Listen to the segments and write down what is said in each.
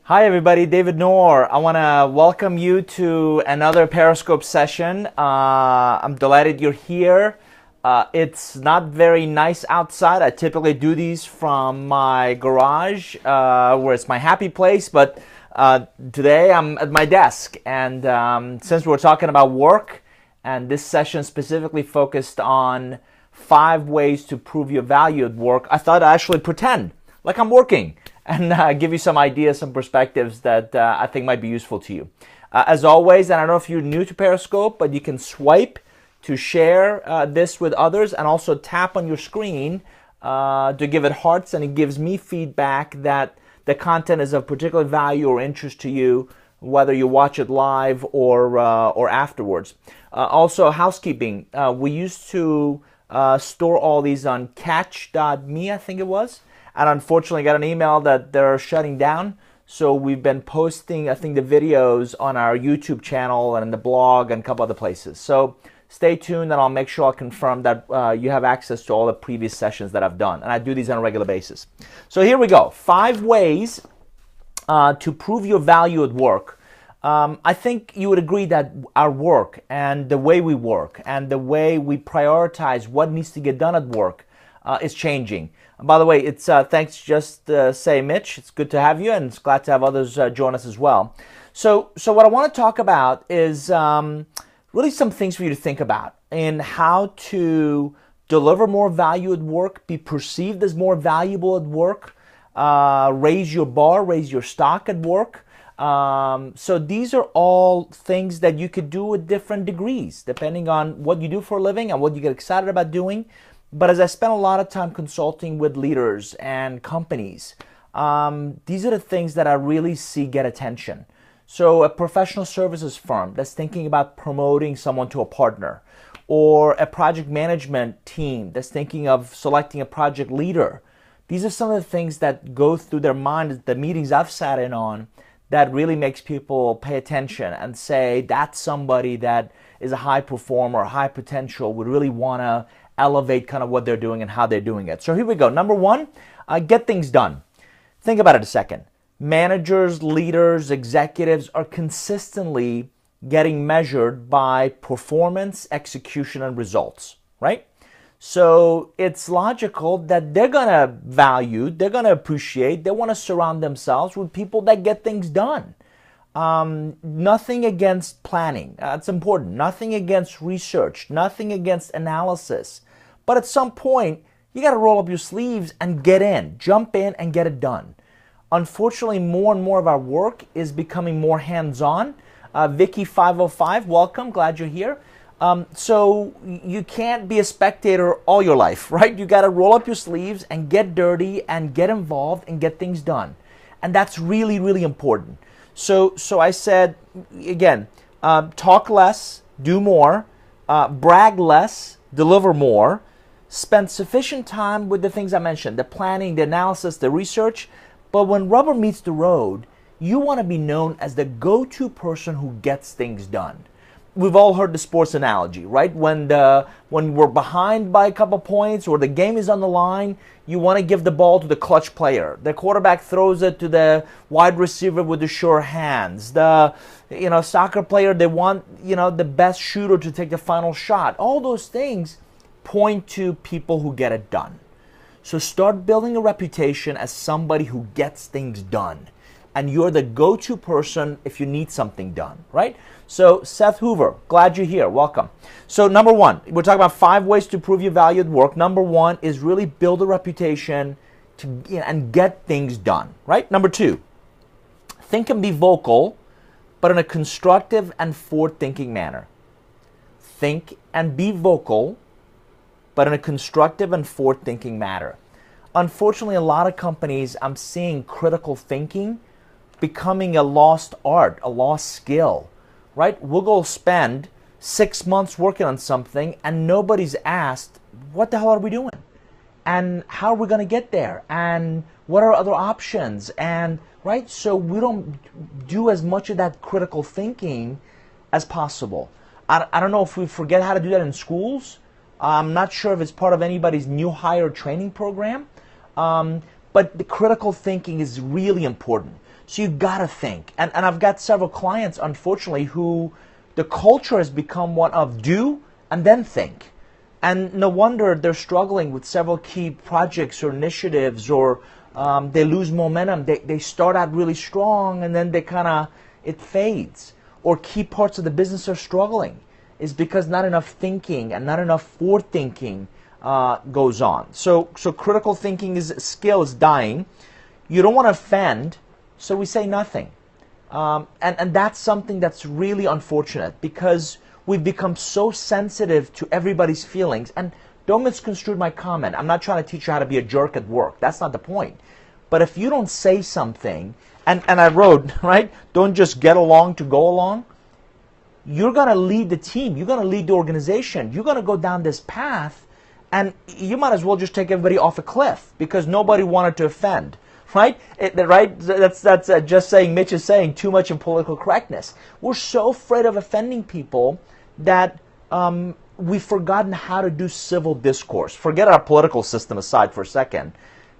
Hi everybody, David Nour. I want to welcome you to another Periscope session. I'm delighted you're here. It's not very nice outside. I typically do these from my garage, where it's my happy place, but today I'm at my desk. And since we're talking about work, and this session specifically focused on 5 ways to prove your value at work, I thought I'd actually pretend like I'm working and give you some ideas, some perspectives that I think might be useful to you. As always, and I don't know if you're new to Periscope, but you can swipe to share this with others and also tap on your screen to give it hearts, and it gives me feedback that the content is of particular value or interest to you, whether you watch it live or afterwards. Also, housekeeping. We used to store all these on catch.me, I think it was. And unfortunately, I got an email that they're shutting down. So we've been posting, I think, the videos on our YouTube channel and the blog and a couple other places. So stay tuned, and I'll make sure I'll confirm that you have access to all the previous sessions that I've done. And I do these on a regular basis. So here we go. 5 ways to prove your value at work. I think you would agree that our work and the way we work and the way we prioritize what needs to get done at work is changing. And by the way, it's thanks just say Mitch. It's good to have you, and it's glad to have others join us as well. So what I want to talk about is really some things for you to think about in how to deliver more value at work, be perceived as more valuable at work, raise your bar, raise your stock at work. So these are all things that you could do at different degrees, depending on what you do for a living and what you get excited about doing. But as I spent a lot of time consulting with leaders and companies, these are the things that I really see get attention. So a professional services firm that's thinking about promoting someone to a partner, or a project management team that's thinking of selecting a project leader. These are some of the things that go through their mind at the meetings I've sat in on that really makes people pay attention and say, that's somebody that is a high performer, high potential, would really want to elevate kind of what they're doing and how they're doing it. So here we go. Number 1, get things done. Think about it a second. Managers, leaders, executives are consistently getting measured by performance, execution, and results, right? So it's logical that they're going to value, they're going to appreciate, they want to surround themselves with people that get things done. Nothing against planning. It's important. Nothing against research. Nothing against analysis. But at some point, you got to roll up your sleeves and get in. Jump in and get it done. Unfortunately, more and more of our work is becoming more hands-on. Vicky 505, welcome. Glad you're here. So you can't be a spectator all your life, right? You got to roll up your sleeves and get dirty and get involved and get things done. And that's really, really important. So I said, again, talk less, do more, brag less, deliver more, spend sufficient time with the things I mentioned, the planning, the analysis, the research. But when rubber meets the road, you want to be known as the go-to person who gets things done. We've all heard the sports analogy, right? When we're behind by a couple points or the game is on the line, you want to give the ball to the clutch player. The quarterback throws it to the wide receiver with the sure hands. The soccer player, they want the best shooter to take the final shot. All those things point to people who get it done. So start building a reputation as somebody who gets things done. And you're the go-to person if you need something done, right? So Seth Hoover, glad you're here. Welcome. So number 1, we're talking about 5 ways to prove your value at work. Number 1 is really build a reputation and get things done, right? Number 2, think and be vocal, but in a constructive and forward-thinking manner. Think and be vocal, but in a constructive and forward-thinking manner. Unfortunately, a lot of companies, I'm seeing critical thinking becoming a lost art, a lost skill, right? We'll go spend 6 months working on something and nobody's asked, what the hell are we doing? And how are we going to get there? And what are other options? And, right? So we don't do as much of that critical thinking as possible. I don't know if we forget how to do that in schools. I'm not sure if it's part of anybody's new hire training program. But the critical thinking is really important. So you got to think. And I've got several clients, unfortunately, who the culture has become one of do and then think. And no wonder they're struggling with several key projects or initiatives, or they lose momentum. They start out really strong and then it fades. Or key parts of the business are struggling. Is because not enough thinking and not enough forethinking goes on. So critical thinking skill is dying. You don't want to offend, so we say nothing. And that's something that's really unfortunate, because we've become so sensitive to everybody's feelings. And don't misconstrue my comment. I'm not trying to teach you how to be a jerk at work. That's not the point. But if you don't say something, and I wrote, right, don't just get along to go along. You're going to lead the team. You're going to lead the organization. You're going to go down this path, and you might as well just take everybody off a cliff, because nobody wanted to offend, right? Right? That's just saying, Mitch is saying, too much in political correctness. We're so afraid of offending people that we've forgotten how to do civil discourse. Forget our political system aside for a second.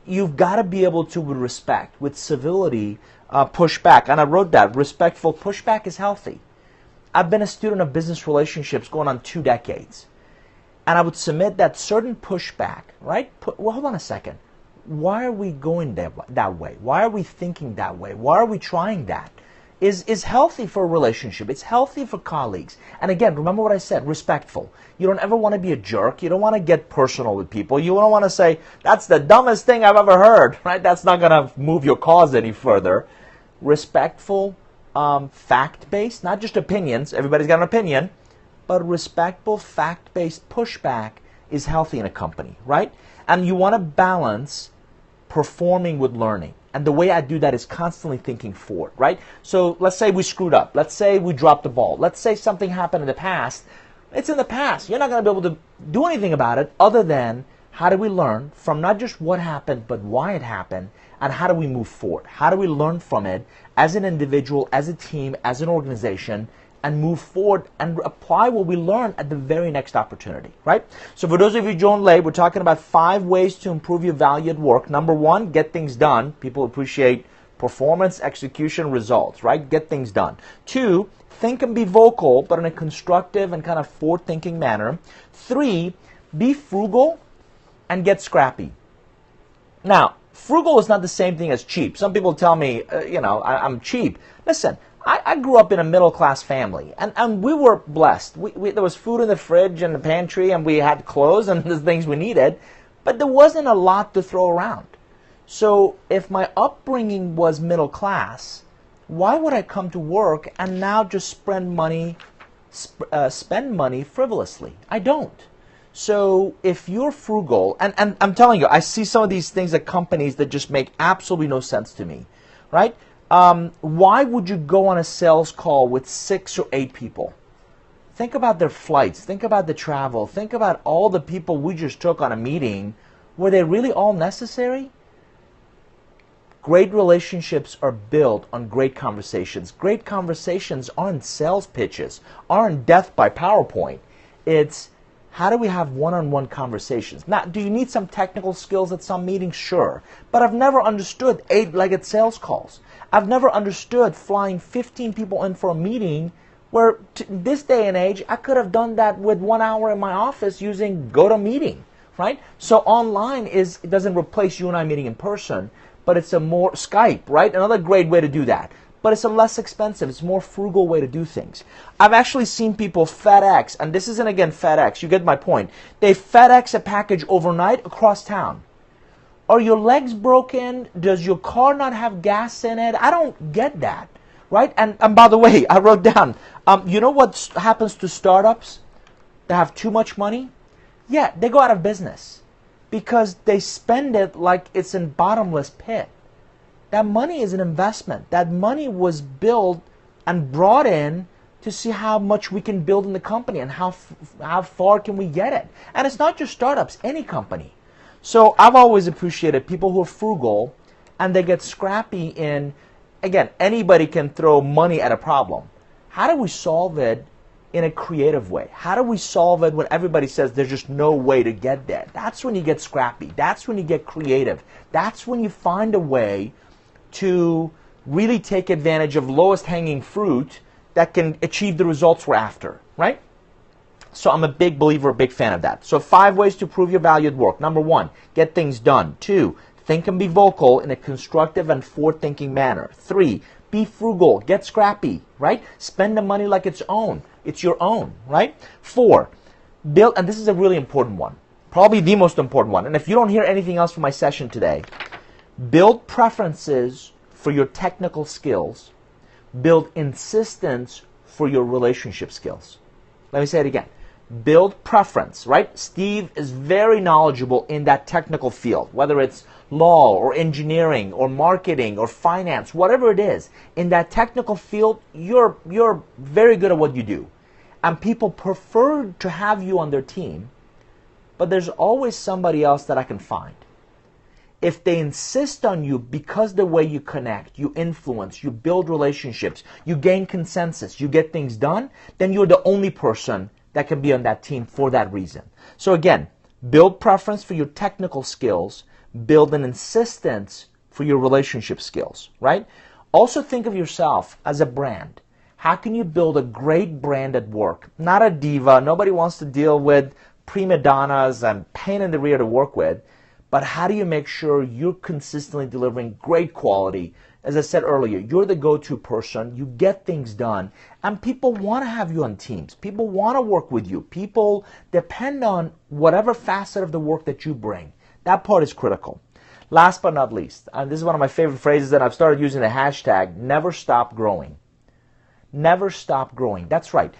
You've got to be able to, with respect, with civility, push back. And I wrote that. Respectful pushback is healthy. I've been a student of business relationships going on 2 decades. And I would submit that certain pushback, right? Well, hold on a second. Why are we going that way? Why are we thinking that way? Why are we trying that? Is healthy for a relationship. It's healthy for colleagues. And again, remember what I said, respectful. You don't ever want to be a jerk. You don't want to get personal with people. You don't want to say, that's the dumbest thing I've ever heard, right? That's not going to move your cause any further. Respectful, fact-based, not just opinions. Everybody's got an opinion. But respectful, fact-based pushback is healthy in a company, right? And you want to balance performing with learning. And the way I do that is constantly thinking forward, right? So let's say we screwed up. Let's say we dropped the ball. Let's say something happened in the past. It's in the past. You're not going to be able to do anything about it other than how do we learn from not just what happened, but why it happened, and how do we move forward? How do we learn from it as an individual, as a team, as an organization, and move forward and apply what we learn at the very next opportunity, right? So for those of you who joined late, we're talking about 5 ways to improve your value at work. Number 1, get things done. People appreciate performance, execution, results, right? Get things done. 2, think and be vocal, but in a constructive and kind of forward-thinking manner. 3, be frugal and get scrappy. Now, frugal is not the same thing as cheap. Some people tell me, I'm cheap. Listen, I grew up in a middle-class family, and we were blessed. There was food in the fridge and the pantry, and we had clothes and the things we needed, but there wasn't a lot to throw around. So if my upbringing was middle-class, why would I come to work and now just spend money frivolously? I don't. So if you're frugal, and I'm telling you, I see some of these things at companies that just make absolutely no sense to me, right? Why would you go on a sales call with 6 or 8 people? Think about their flights. Think about the travel. Think about all the people we just took on a meeting. Were they really all necessary? Great relationships are built on great conversations. Great conversations aren't sales pitches, aren't death by PowerPoint. It's how do we have one-on-one conversations? Now, do you need some technical skills at some meetings? Sure. But I've never understood 8-legged sales calls. I've never understood flying 15 people in for a meeting where this day and age, I could have done that with 1 hour in my office using GoToMeeting, right? So online it doesn't replace you and I meeting in person, but it's a more Skype, right? Another great way to do that. But it's a less expensive, it's a more frugal way to do things. I've actually seen people FedEx, and this isn't again FedEx, you get my point. They FedEx a package overnight across town. Are your legs broken? Does your car not have gas in it? I don't get that, right? And by the way, I wrote down, you know what happens to startups that have too much money? Yeah, they go out of business because they spend it like it's in bottomless pit. That money is an investment. That money was built and brought in to see how much we can build in the company and how far can we get it. And it's not just startups, any company. So I've always appreciated people who are frugal and they get scrappy in, again, anybody can throw money at a problem. How do we solve it in a creative way? How do we solve it when everybody says there's just no way to get there? That's when you get scrappy. That's when you get creative. That's when you find a way to really take advantage of lowest hanging fruit that can achieve the results we're after, right? So I'm a big believer, a big fan of that. So 5 ways to prove your value at work. Number 1, get things done. 2, think and be vocal in a constructive and forward-thinking manner. 3, be frugal, get scrappy, right? Spend the money like it's your own, right? 4, build, and this is a really important one, probably the most important one. And if you don't hear anything else from my session today, build preferences for your technical skills, build insistence for your relationship skills. Let me say it again. Build preference, right? Steve is very knowledgeable in that technical field, whether it's law or engineering or marketing or finance, whatever it is. In that technical field, you're very good at what you do. And people prefer to have you on their team, but there's always somebody else that I can find. If they insist on you because the way you connect, you influence, you build relationships, you gain consensus, you get things done, then you're the only person that can be on that team for that reason. So again, build preference for your technical skills, build an insistence for your relationship skills, right? Also think of yourself as a brand. How can you build a great brand at work? Not a diva. Nobody wants to deal with prima donnas and pain in the rear to work with. But how do you make sure you're consistently delivering great quality? As I said earlier, you're the go-to person. You get things done. And people want to have you on teams. People want to work with you. People depend on whatever facet of the work that you bring. That part is critical. Last but not least, and this is one of my favorite phrases that I've started using the hashtag, never stop growing. Never stop growing. That's right.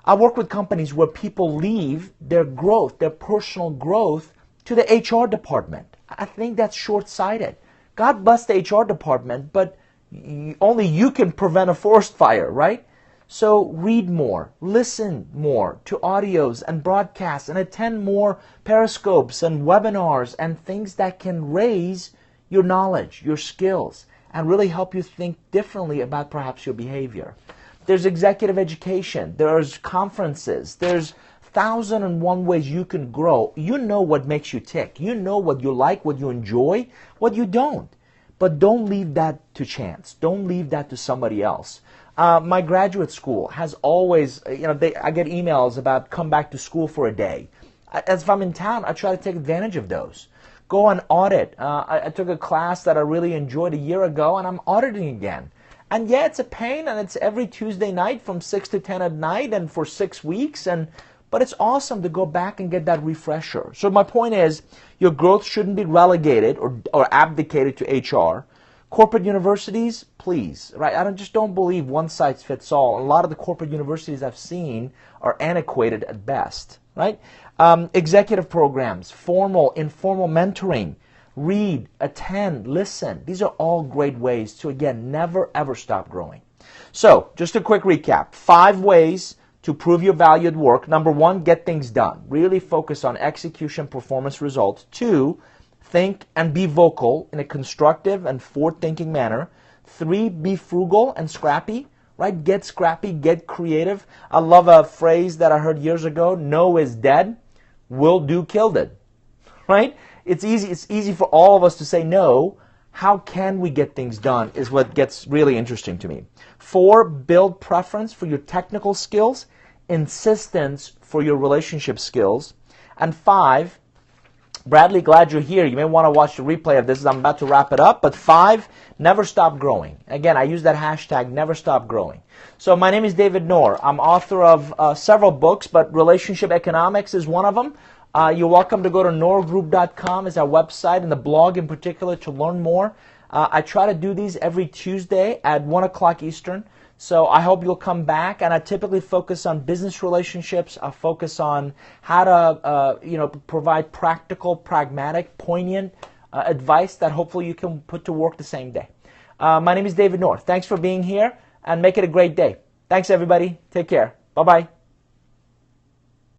I work with companies where people leave their growth, their personal growth, to the HR department. I think that's short-sighted. God bless the HR department, but only you can prevent a forest fire, right? So read more, listen more to audios and broadcasts, and attend more periscopes and webinars and things that can raise your knowledge, your skills, and really help you think differently about perhaps your behavior. There's executive education, there's conferences, there's 1,001 ways you can grow. You know what makes you tick. You know what you like, what you enjoy, what you don't. But don't leave that to chance. Don't leave that to somebody else. My graduate school has always, I get emails about come back to school for a day. As if I'm in town, I try to take advantage of those. Go on audit. I took a class that I really enjoyed a year ago, and I'm auditing again. And yeah, it's a pain, and it's every Tuesday night from 6 to 10 at night and for 6 weeks, but it's awesome to go back and get that refresher. So my point is, your growth shouldn't be relegated or abdicated to HR. Corporate universities, please, right? I just don't believe one size fits all. A lot of the corporate universities I've seen are antiquated at best, right? Executive programs, formal, informal mentoring, read, attend, listen. These are all great ways to, again, never ever stop growing. So, just a quick recap. 5 ways to prove your value at work. Number 1, get things done. Really focus on execution, performance, results. 2, think and be vocal in a constructive and forward-thinking manner. 3, be frugal and scrappy, right? Get scrappy, get creative. I love a phrase that I heard years ago, no is dead, will do killed it, right? It's easy for all of us to say no. How can we get things done is what gets really interesting to me. 4, build preference for your technical skills, insistence for your relationship skills. And 5, Bradley, glad you're here. You may want to watch the replay of this as I'm about to wrap it up. But 5, never stop growing. Again, I use that hashtag, never stop growing. So my name is David Nour. I'm author of several books, but Relationship Economics is one of them. You're welcome to go to nourgroup.com is our website, and the blog in particular to learn more. I try to do these every Tuesday at 1 o'clock Eastern. So I hope you'll come back, and I typically focus on business relationships. I focus on how to provide practical, pragmatic, poignant advice that hopefully you can put to work the same day. My name is David Nour. Thanks for being here, and make it a great day. Thanks, everybody. Take care. Bye-bye.